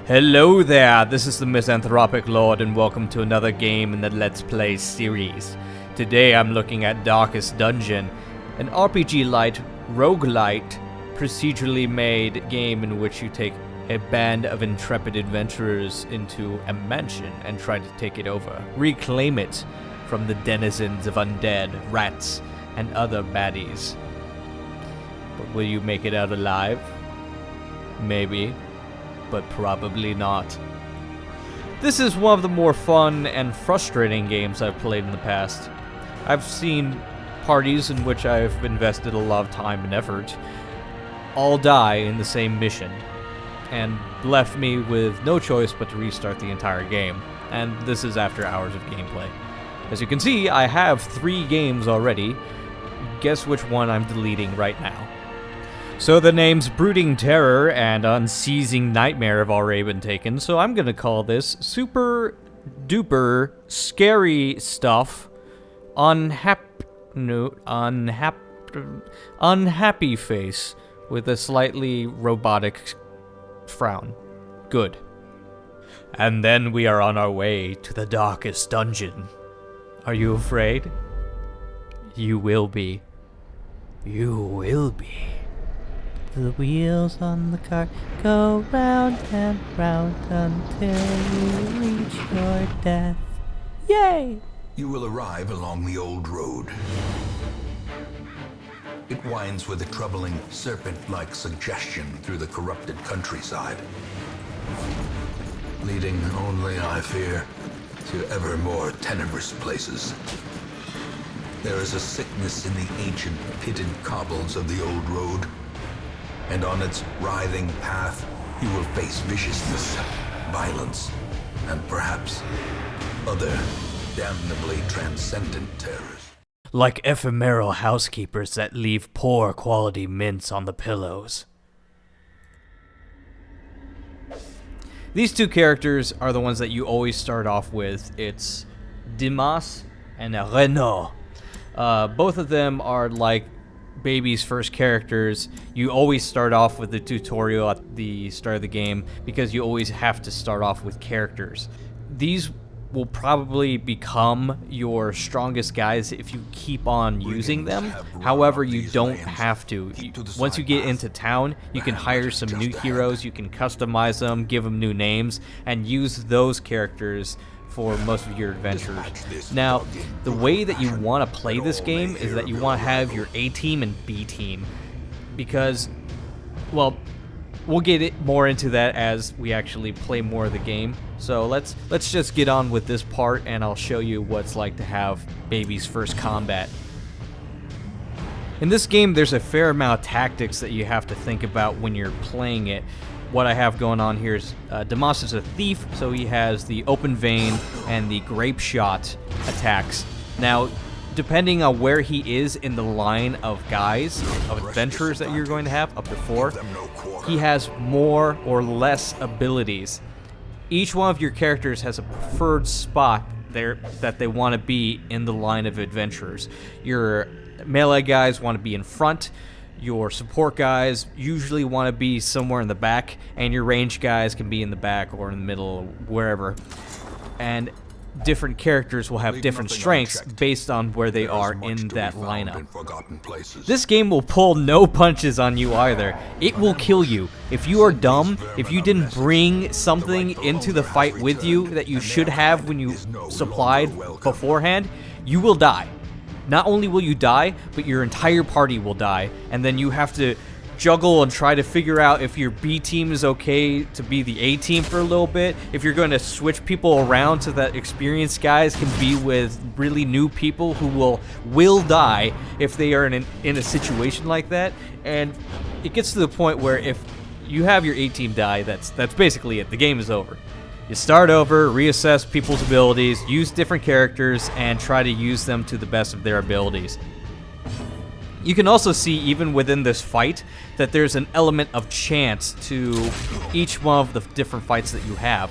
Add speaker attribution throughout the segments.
Speaker 1: Hello there, this is the Misanthropic Lord and welcome to another game in the Let's Play series. Today I'm looking at Darkest Dungeon, an RPG-Lite, roguelite, procedurally made game in which you take a band of intrepid adventurers into a mansion and try to take it over. Reclaim it from the denizens of undead, rats, and other baddies. But will you make it out alive? Maybe. But probably not. This is one of the more fun and frustrating games I've played in the past. I've seen parties in which I've invested a lot of time and effort all die in the same mission, and left me with no choice but to restart the entire game, and this is after hours of gameplay. As you can see, I have 3 games already. Guess which one I'm deleting right now. So the names Brooding Terror and Unceasing Nightmare have already been taken, so I'm gonna call this Super Duper Scary Stuff Unhappy Face with a slightly robotic frown. Good. And then we are on our way to the Darkest Dungeon. Are you afraid? You will be. You will be. The wheels on the car go round and round until you reach your death. Yay!
Speaker 2: You will arrive along the old road. It winds with a troubling serpent-like suggestion through the corrupted countryside, leading only, I fear, to ever more tenebrous places. There is a sickness in the ancient pitted cobbles of the old road, and on its writhing path, you will face viciousness, violence, and perhaps other damnably transcendent terrors.
Speaker 1: Like ephemeral housekeepers that leave poor quality mints on the pillows. These 2 characters are the ones that you always start off with. It's Dimas and Renaud. Both of them are like baby's first characters. You always start off with the tutorial at the start of the game because you always have to start off with characters. These will probably become your strongest guys if you keep on using them. However, you don't have to. Once you get into town, you can hire some new heroes, you can customize them, give them new names, and use those characters for most of your adventures. Now, the way that you want to play this game is that you want to have your A team and B team, because, well, we'll get more into that as we actually play more of the game. So let's just get on with this part, and I'll show you what it's like to have baby's first combat. In this game, there's a fair amount of tactics that you have to think about when you're playing it. What I have going on here is Damas is a thief, so he has the open vein and the grape shot attacks. Now, depending on where he is in the line of guys, of adventurers that you're going to have, up to 4, he has more or less abilities. Each one of your characters has a preferred spot there that they want to be in the line of adventurers. Your melee guys want to be in front. Your support guys usually want to be somewhere in the back, and your range guys can be in the back or in the middle, or wherever. And different characters will have different strengths based on where they are in that lineup. This game will pull no punches on you either. It will kill you. If you are dumb, if you didn't bring something into the fight with you that you should have when you supplied beforehand, you will die. Not only will you die, but your entire party will die, and then you have to juggle and try to figure out if your B team is okay to be the A team for a little bit, if you're going to switch people around so that experienced guys can be with really new people who will die if they are in a situation like that. And it gets to the point where if you have your A team die, that's basically it. The game is over. You start over, reassess people's abilities, use different characters, and try to use them to the best of their abilities. You can also see, even within this fight, that there's an element of chance to each one of the different fights that you have.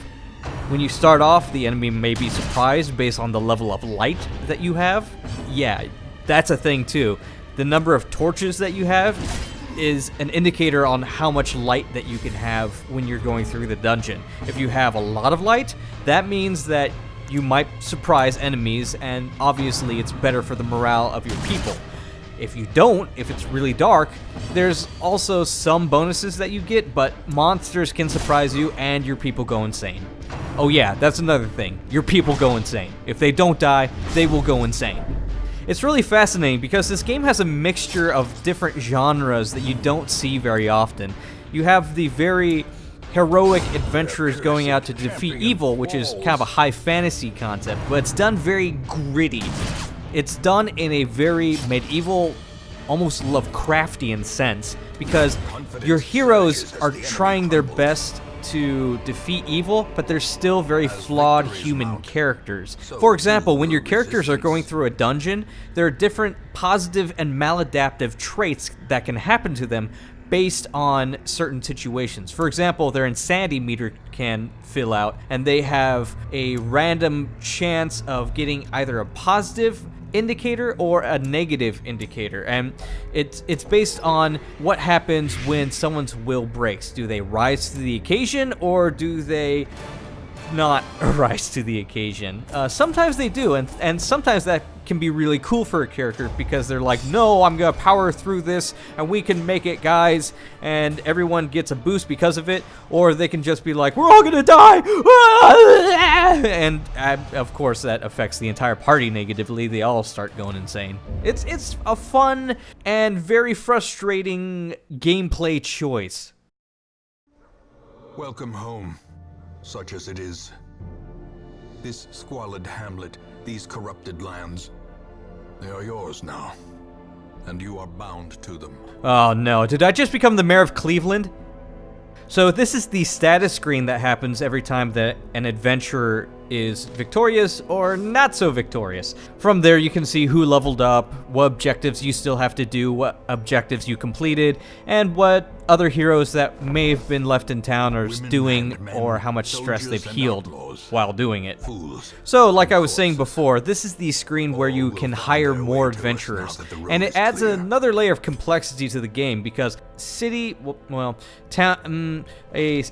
Speaker 1: When you start off, the enemy may be surprised based on the level of light that you have. Yeah, that's a thing too. The number of torches that you have is an indicator on how much light that you can have when you're going through the dungeon. If you have a lot of light, that means that you might surprise enemies, and obviously it's better for the morale of your people. If you don't, if it's really dark, there's also some bonuses that you get, but monsters can surprise you and your people go insane. Oh yeah, that's another thing. Your people go insane. If they don't die, they will go insane. It's really fascinating because this game has a mixture of different genres that you don't see very often. You have the very heroic adventurers going out to defeat evil, which is kind of a high fantasy concept, but it's done very gritty. It's done in a very medieval, almost Lovecraftian sense, because your heroes are trying their best to defeat evil, but they're still very flawed human characters. For example, when your characters are going through a dungeon, there are different positive and maladaptive traits that can happen to them based on certain situations. For example, their insanity meter can fill out, and they have a random chance of getting either a positive indicator or a negative indicator, and it's based on what happens when someone's will breaks. Do they rise to the occasion, or do they not rise to the occasion? Sometimes they do, and sometimes that can be really cool for a character because they're like, no, I'm gonna power through this and we can make it, guys, and everyone gets a boost because of it. Or they can just be like, we're all gonna die, and of course that affects the entire party negatively. They all start going insane. It's a fun and very frustrating gameplay choice.
Speaker 2: Welcome home, such as it is. This squalid hamlet, these corrupted lands, they are yours now, and you are bound to them.
Speaker 1: Oh no, did I just become the mayor of Cleveland? So this is the status screen that happens every time that an adventurer is victorious or not so victorious. From there you can see who leveled up, what objectives you still have to do, what objectives you completed, and what other heroes that may have been left in town are doing, or how much stress they've healed while doing it. So like I was saying before, this is the screen where you can hire more adventurers, and it adds another layer of complexity to the game because a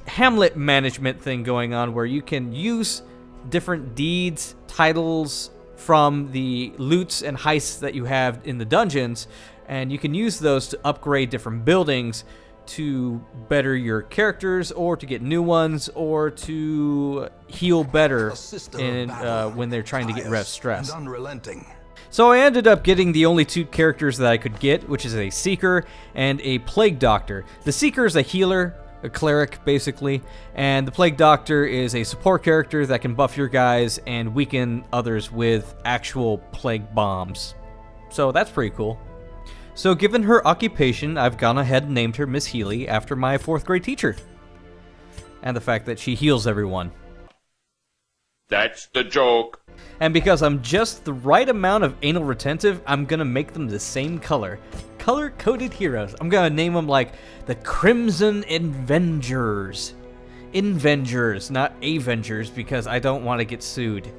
Speaker 1: hamlet management thing going on where you can use different deeds, titles from the loots and heists that you have in the dungeons, and you can use those to upgrade different buildings to better your characters, or to get new ones, or to heal better when they're trying to get rid of stress. So I ended up getting the only two characters that I could get, which is a Seeker and a Plague Doctor. The Seeker is a healer, a cleric basically, and the Plague Doctor is a support character that can buff your guys and weaken others with actual plague bombs. So that's pretty cool. So given her occupation, I've gone ahead and named her Miss Healy after my 4th grade teacher. And the fact that she heals everyone.
Speaker 3: That's the joke.
Speaker 1: And because I'm just the right amount of anal retentive, I'm gonna make them the same color. Color-coded heroes. I'm gonna name them like the Crimson Invengers. Invengers, not Avengers, because I don't want to get sued.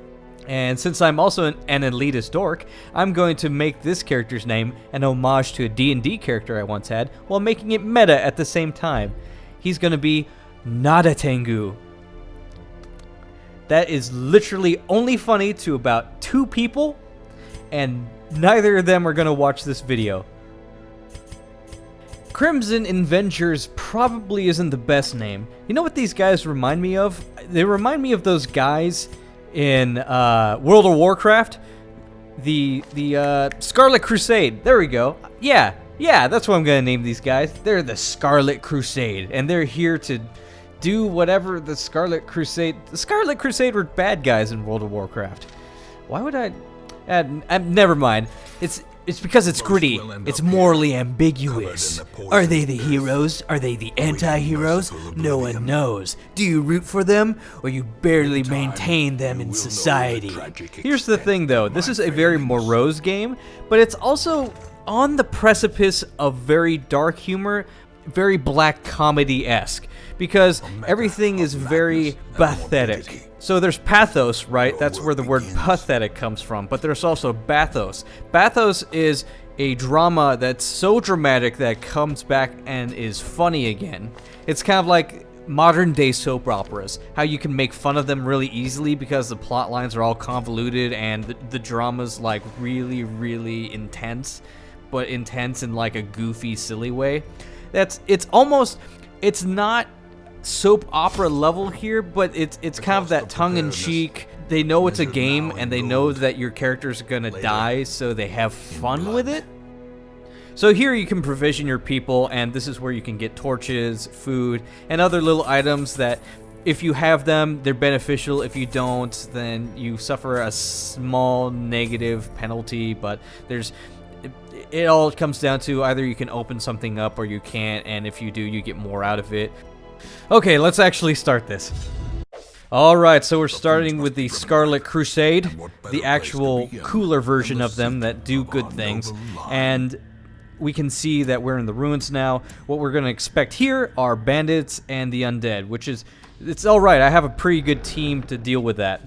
Speaker 1: And since I'm also an elitist dork, I'm going to make this character's name an homage to a D&D character I once had, while making it meta at the same time. He's going to be Nadatengu. That is literally only funny to about 2 people, and neither of them are going to watch this video. Crimson Invengers probably isn't the best name. You know what these guys remind me of? They remind me of those guys in World of Warcraft, the Scarlet Crusade. There we go. Yeah, that's what I'm gonna name these guys. They're the Scarlet Crusade, and they're here to do whatever the Scarlet Crusade. The Scarlet Crusade were bad guys in World of Warcraft. Why would I? Never mind. It's because it's gritty. It's morally ambiguous. Are they the heroes? Are they the anti-heroes? No one knows. Do you root for them, or you barely maintain them in society? Here's the thing, though. This is a very morose game, but it's also on the precipice of very dark humor, very black comedy-esque, because everything is very pathetic. So there's pathos, right? That's where the word pathetic comes from, but there's also bathos. Bathos is a drama that's so dramatic that comes back and is funny again. It's kind of like modern day soap operas, how you can make fun of them really easily because the plot lines are all convoluted and the drama's like really, really intense, but intense in like a goofy, silly way. It's not soap opera level here, but it's kind of that tongue-in-cheek. They know it's a game and they know that your characters are gonna die, so they have fun with it. So here you can provision your people, and this is where you can get torches, food, and other little items that if you have them, they're beneficial. If you don't, then you suffer a small negative penalty, but it all comes down to either you can open something up or you can't, and if you do, you get more out of it. Okay, let's actually start this. Alright, so we're starting with the Scarlet Crusade, the actual cooler version of them that do good things, and we can see that we're in the ruins now. What we're going to expect here are bandits and the undead, which is, it's alright, I have a pretty good team to deal with that.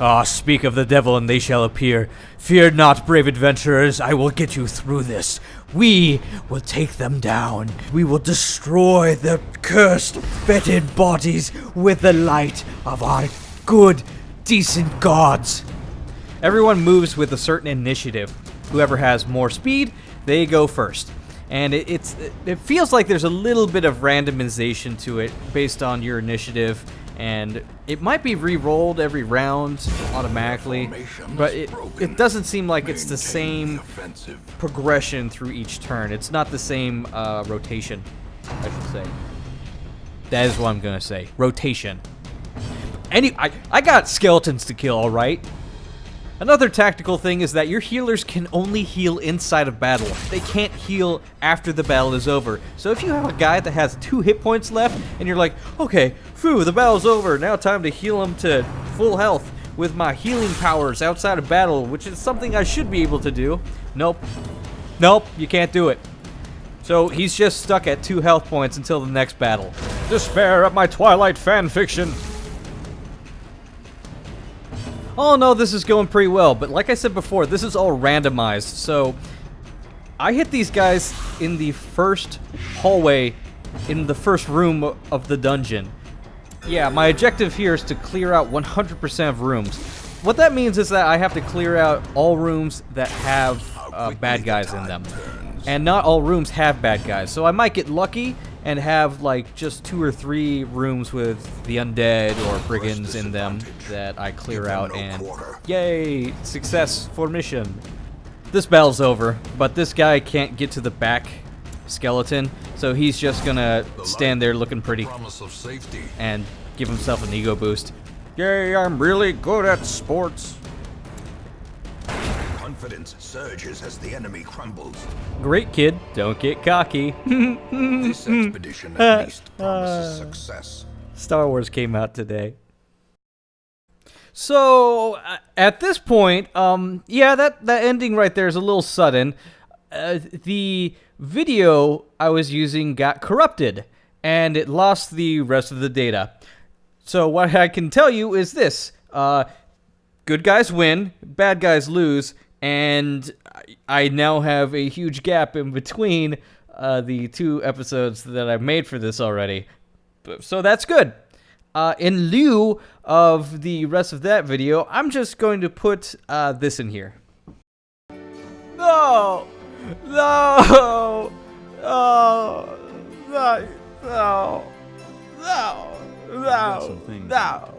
Speaker 1: Ah, speak of the devil and they shall appear. Fear not, brave adventurers, I will get you through this. We will take them down. We will destroy the cursed, fetid bodies with the light of our good, decent gods. Everyone moves with a certain initiative. Whoever has more speed, they go first. And it feels like there's a little bit of randomization to it based on your initiative, and it might be re-rolled every round automatically, but it doesn't seem like it's the same progression through each turn. It's not the same rotation, I should say. That is what I'm gonna say. Rotation. I got skeletons to kill, alright? Another tactical thing is that your healers can only heal inside of battle. They can't heal after the battle is over. So if you have a guy that has 2 hit points left, and you're like, okay, phew, the battle's over, now time to heal him to full health with my healing powers outside of battle, which is something I should be able to do. Nope. Nope, you can't do it. So he's just stuck at 2 health points until the next battle. Despair at my Twilight fanfiction. Oh no, this is going pretty well, but like I said before, this is all randomized, so I hit these guys in the first hallway, in the first room of the dungeon. Yeah, my objective here is to clear out 100% of rooms. What that means is that I have to clear out all rooms that have bad guys in them. And not all rooms have bad guys, so I might get lucky and have like just 2 or 3 rooms with the undead or brigands in them that I clear out, and yay, success for mission. This battle's over, but this guy can't get to the back skeleton, so he's just gonna stand there looking pretty and give himself an ego boost. Yay, I'm really good at sports.
Speaker 2: Confidence surges as the enemy crumbles.
Speaker 1: Great, kid. Don't get cocky.
Speaker 2: This expedition at least promises success.
Speaker 1: Star Wars came out today. So, at this point, yeah, that ending right there is a little sudden. The video I was using got corrupted, and it lost the rest of the data. So what I can tell you is this. Good guys win, bad guys lose, and I now have a huge gap in between the 2 episodes that I've made for this already. So that's good. In lieu of the rest of that video, I'm just going to put this in here. No! No! Oh! No! No! No! No! No!